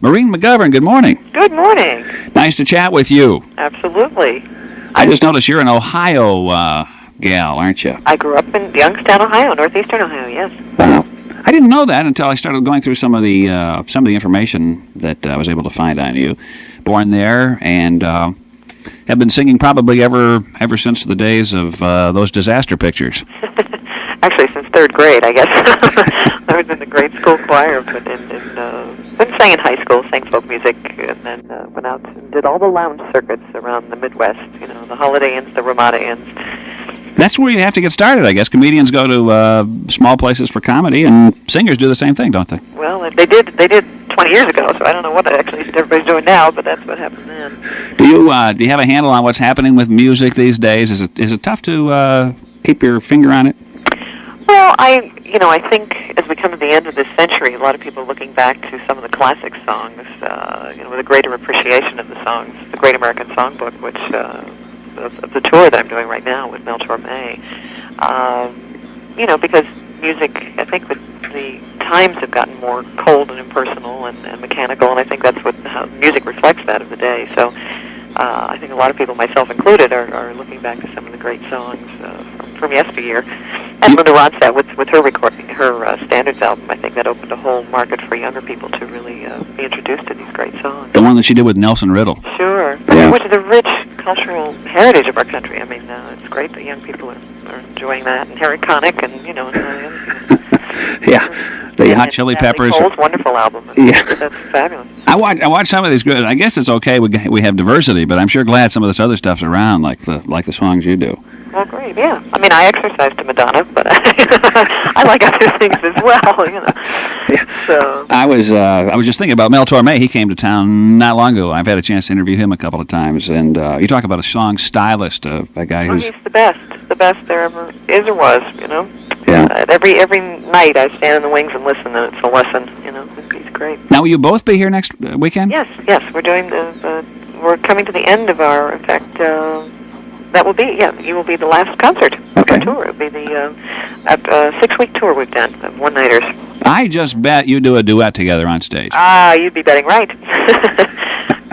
Maureen McGovern, good morning. Good morning. Nice to chat with you. Absolutely. I just noticed you're an Ohio gal, aren't you? I grew up in Youngstown, Ohio, northeastern Ohio, yes. Wow. I didn't know that until I started going through some of the information that I was able to find on you. Born there and have been singing probably ever since the days of those disaster pictures. Actually, since third grade, I guess. I was in the grade school choir, but then sang in high school, sang folk music, and then went out and did all the lounge circuits around the Midwest, the Holiday Inns, the Ramada Inns. That's where you have to get started, I guess. Comedians go to small places for comedy, and singers do the same thing, don't they? Well, they did 20 years ago, so I don't know what actually everybody's doing now, but that's what happened then. Do you have a handle on what's happening with music these days? Is it tough to keep your finger on it? Well, I think as we come to the end of this century, a lot of people are looking back to some of the classic songs, with a greater appreciation of the songs, the Great American Songbook, which of the tour that I'm doing right now with Mel Torme. Because music, I think the times have gotten more cold and impersonal and mechanical, and I think that's how music reflects that of the day. So I think a lot of people, myself included, are looking back to some of the great songs from yesteryear. And Linda Ronstadt, with her recording, her Standards album, I think that opened a whole market for younger people to really be introduced to these great songs. The one that she did with Nelson Riddle. Sure. Yeah. Which is a rich cultural heritage of our country. I mean, it's great that young people are enjoying that. And Harry Connick and, and all the other people. Yeah. The Hot Chili Peppers. Cole's wonderful album. Yeah. That's fabulous. I watch some of these good. I guess it's okay we have diversity, but I'm sure glad some of this other stuff's around, like the songs you do. Well, great, yeah. I mean, I exercise to Madonna, but I like other things as well, Yeah. So I was just thinking about Mel Torme. He came to town not long ago. I've had a chance to interview him a couple of times, and you talk about a song stylist, a guy who's... he's the best there ever is or was, Yeah. Every night I stand in the wings and listen, and it's a lesson, He's great. Now, will you both be here next weekend? Yes. We're doing we're coming to the end of our, in fact, you will be the last concert of our tour. It will be the 6-week tour we've done, of one-nighters. I just bet you do a duet together on stage. You'd be betting right.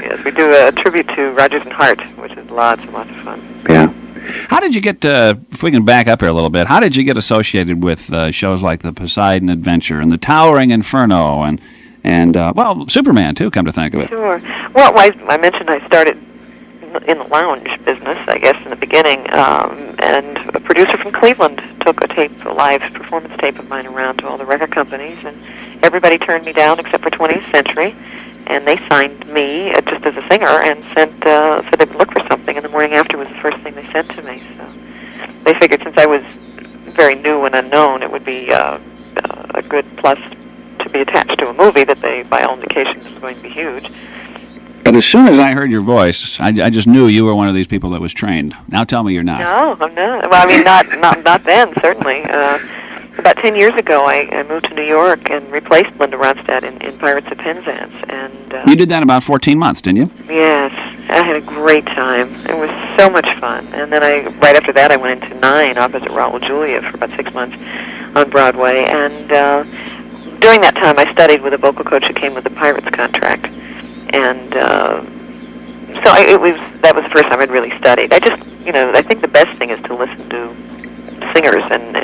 Yes, we do a tribute to Rodgers and Hart, which is lots and lots of fun. Yeah. How did you get, if we can back up here a little bit, how did you get associated with shows like the Poseidon Adventure and the Towering Inferno and Superman, too, come to think of it? Sure. Well, I mentioned I started in the lounge business, I guess, in the beginning, and a producer from Cleveland took a live performance tape of mine around to all the record companies, and everybody turned me down except for 20th Century, and they signed me just as a singer and said they would look for something, and the morning after was the first thing they sent to me. So they figured since I was very new and unknown, it would be a good plus to be attached to a movie that they, by all indications, was going to be huge. But as soon as I heard your voice, I just knew you were one of these people that was trained. Now tell me you're not. No, I'm not. Well, I mean, not then, certainly. About 10 years ago, I moved to New York and replaced Linda Ronstadt in Pirates of Penzance. And you did that in about 14 months, didn't you? Yes. I had a great time. It was so much fun. And then right after that, I went into Nine opposite Raul Julia for about 6 months on Broadway. And during that time, I studied with a vocal coach who came with the Pirates contract. And so that was the first time I'd really studied. I just, I think the best thing is to listen to singers and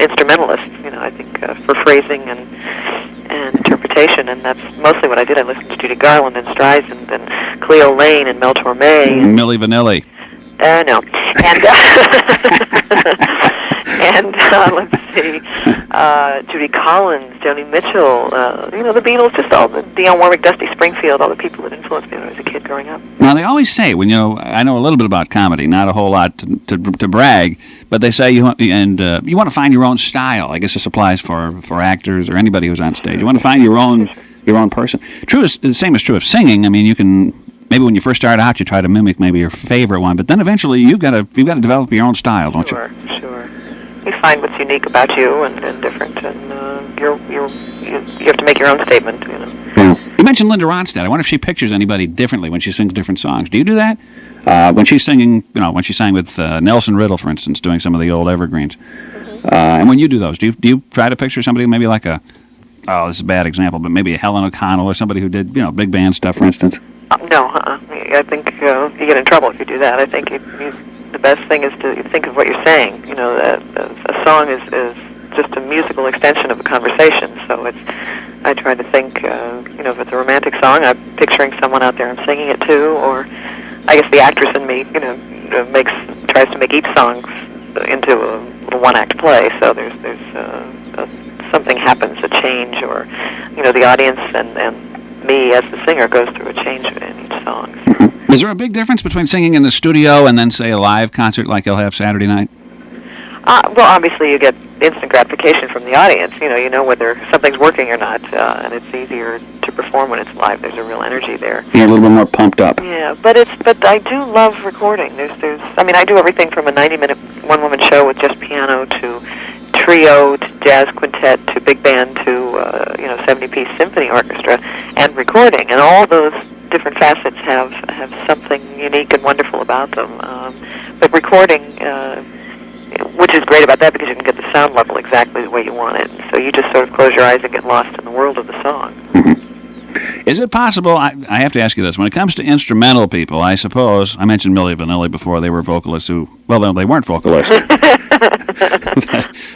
instrumentalists. I think for phrasing and interpretation, and that's mostly what I did. I listened to Judy Garland and Streisand and Cleo Lane and Mel Torme and Milli Vanilli. No, and let's see, Judy Collins, Joni Mitchell, the Beatles, just all the Dionne Warwick, Dusty Springfield, all the people that influenced me when I was a kid growing up. Now, they always say, I know a little bit about comedy, not a whole lot to brag, but they say you want to find your own style. I guess this applies for actors or anybody who's on stage. You want to find your own person. The same is true of singing. I mean, you can... Maybe when you first start out, you try to mimic maybe your favorite one, but then eventually you've got to develop your own style, don't you? Sure. You find what's unique about you and different, and you have to make your own statement. Yeah. You mentioned Linda Ronstadt. I wonder if she pictures anybody differently when she sings different songs. Do you do that? When she's singing, when she sang with Nelson Riddle, for instance, doing some of the old evergreens, and when you do those, do you try to picture somebody maybe like a oh, this is a bad example, but maybe a Helen O'Connell or somebody who did, big band stuff, for instance? No, I think you get in trouble if you do that. I think the best thing is to think of what you're saying. A song is just a musical extension of a conversation. So I try to think, if it's a romantic song, I'm picturing someone out there I'm singing it to, or I guess the actress in me, tries to make each song into a little one-act play. So there's something happens, a change, or the audience and me as the singer goes through a change in each song. So. Is there a big difference between singing in the studio and then, say, a live concert like you'll have Saturday night? Well, obviously you get instant gratification from the audience. You know whether something's working or not, and it's easier to perform when it's live. There's a real energy there. You're a little bit more pumped up. Yeah, but I do love recording. I do everything from a 90-minute one-woman show with just piano to trio to jazz quintet to big band to 70-piece symphony orchestra, and recording, and all those different facets have something unique and wonderful about them. But recording, which is great about that because you can get the sound level exactly the way you want it. So you just sort of close your eyes and get lost in the world of the song. Mm-hmm. Is it possible, I have to ask you this, when it comes to instrumental people, I suppose, I mentioned Milli Vanilli before, they were vocalists who, well, no, they weren't vocalists.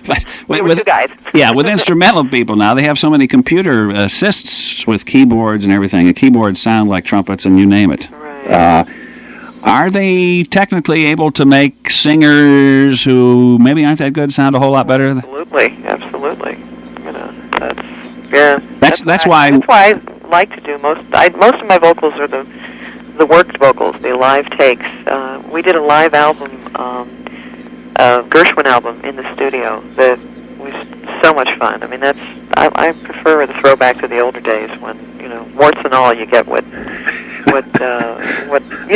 but with two guys. Yeah, with instrumental people now, they have so many computer assists with keyboards and everything, and keyboards sound like trumpets and you name it. Right. Are they technically able to make singers who maybe aren't that good sound a whole lot better? Absolutely. That's why I like to do most of my vocals are the worked vocals, the live takes. We did a live album, Gershwin album in the studio that was so much fun. I mean, I prefer the throwback to the older days when warts and all you get what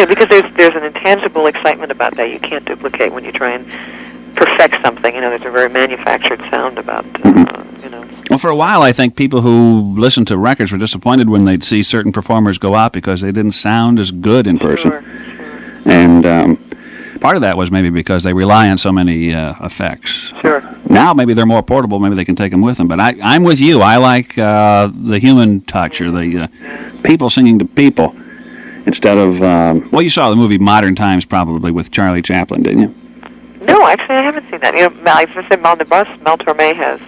because there's an intangible excitement about that you can't duplicate when you try and perfect something. There's a very manufactured sound about Well, for a while, I think people who listened to records were disappointed when they'd see certain performers go out because they didn't sound as good in person. Sure. And part of that was maybe because they rely on so many effects. Sure. Now maybe they're more portable. Maybe they can take them with them. But I'm with you. I like the human touch or the people singing to people instead of... well, you saw the movie Modern Times probably with Charlie Chaplin, didn't you? No, actually, I haven't seen that. Like I said, on the bus, Mel Torme has,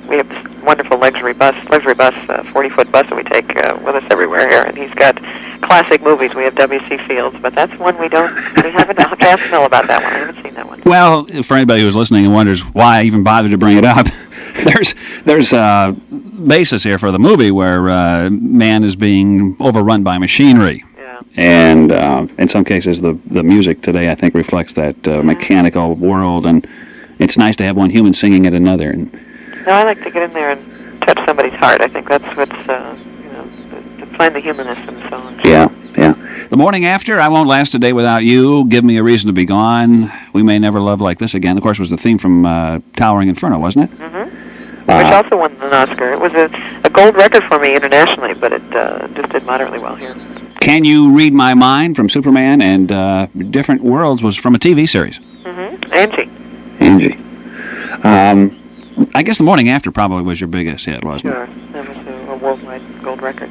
we have this wonderful luxury bus, 40-foot bus that we take with us everywhere here, and he's got classic movies. We have W.C. Fields, but that's one we haven't asked Mel about that one. I haven't seen that one. Well, for anybody who's listening and wonders why I even bother to bring it up, there's a basis here for the movie where man is being overrun by machinery. And in some cases, the music today, I think, reflects that mechanical world, and it's nice to have one human singing at another. And no, I like to get in there and touch somebody's heart. I think that's what's, to find the humanness in the songs. Yeah. The Morning After, I Won't Last a Day Without You, Give Me a Reason to Be Gone, We May Never Love Like This Again, of course, was the theme from Towering Inferno, wasn't it? Mm-hmm. Which also won an Oscar. It was a gold record for me internationally, but it just did moderately well here. Can You Read My Mind from Superman and Different Worlds was from a TV series. Mm-hmm. Angie. I guess The Morning After probably was your biggest hit, wasn't it? Sure. That was a worldwide gold record.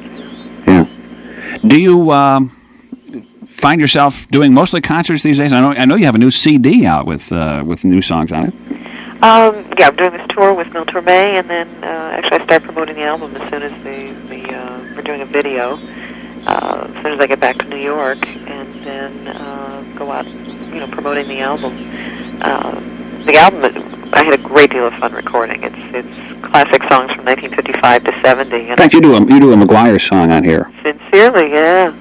Yeah. Do you find yourself doing mostly concerts these days? I know you have a new CD out with new songs on it. Yeah, I'm doing this tour with Mel Torme, and then actually I start promoting the album as soon as we're doing a video. As soon as I get back to New York, and then go out, promoting the album. The album, I had a great deal of fun recording. It's classic songs from 1955 to 70. And in fact, you do a McGuire song on here. Sincerely, yeah.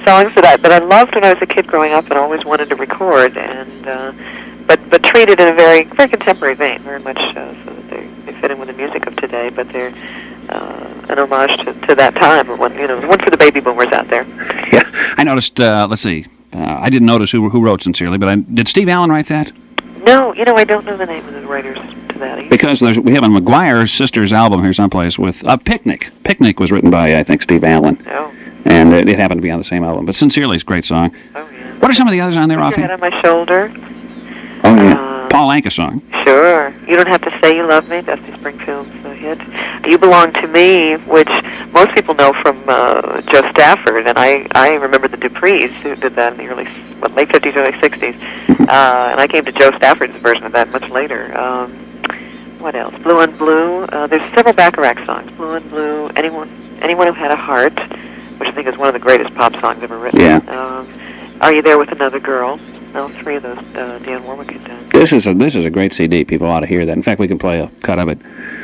Songs that I loved when I was a kid growing up and always wanted to record, and but treated in a very, very contemporary vein, very much so that they fit in with the music of today, but they're an homage to that time, or one for the baby boomers out there. Yeah, I noticed. Let's see. I didn't notice who wrote Sincerely, but did Steve Allen write that? No, I don't know the name of the writers to that either. Because we have a McGuire Sisters album here someplace with Picnic. Picnic was written by, I think, Steve Allen. Oh. And it happened to be on the same album. But Sincerely is a great song. Oh, yeah. What are some of the others on there, Put Your offhand? Head on My Shoulder. Oh, yeah. Paul Anka song. Sure. You Don't Have to Say You Love Me, Dusty Springfield's hit. You Belong to Me, which most people know from Joe Stafford, and I remember the Duprees who did that in the late 50s, early 60s. And I came to Joe Stafford's version of that much later. What else? Blue on Blue. There's several Bacharach songs. Blue on Blue, Anyone Who Had a Heart, which I think is one of the greatest pop songs ever written. Yeah. Are You There with Another Girl? All three of those Dionne Warwick had done. This is a great CD. People ought to hear that. In fact, we can play a cut of it.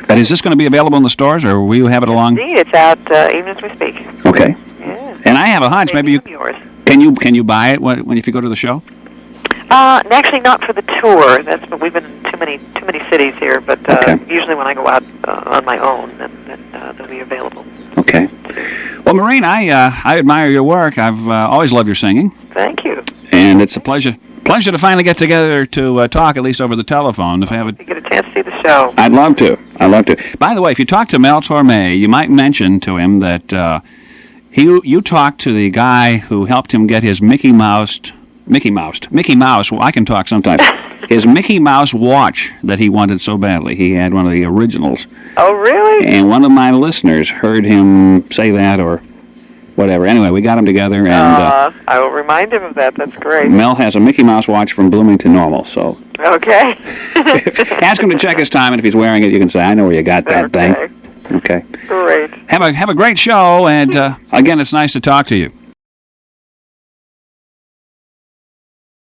But is this going to be available in the stores, or will you have it along? Indeed, it's out even as we speak. Okay. Yeah. And I have a hunch. Maybe you yours. Can you buy it when if you go to the show? Actually, not for the tour. We've been in too many cities here. But usually, when I go out on my own, then they'll be available. Okay. Well, Maureen, I admire your work. I've always loved your singing. Thank you. And it's a pleasure to finally get together to talk, at least over the telephone. If I have you get a chance to see the show. I'd love to. By the way, if you talk to Mel Torme, you might mention to him that you talked to the guy who helped him get his Mickey Mouse. Well, I can talk sometimes. His Mickey Mouse watch that he wanted so badly. He had one of the originals. Oh, really? And one of my listeners heard him say that or whatever. Anyway, we got them together, and I will remind him of that. That's great. Mel has a Mickey Mouse watch from Bloomington IL, so okay. Ask him to check his time, and if he's wearing it, you can say, "I know where you got that thing." Okay. Great. Have a great show, and again, it's nice to talk to you.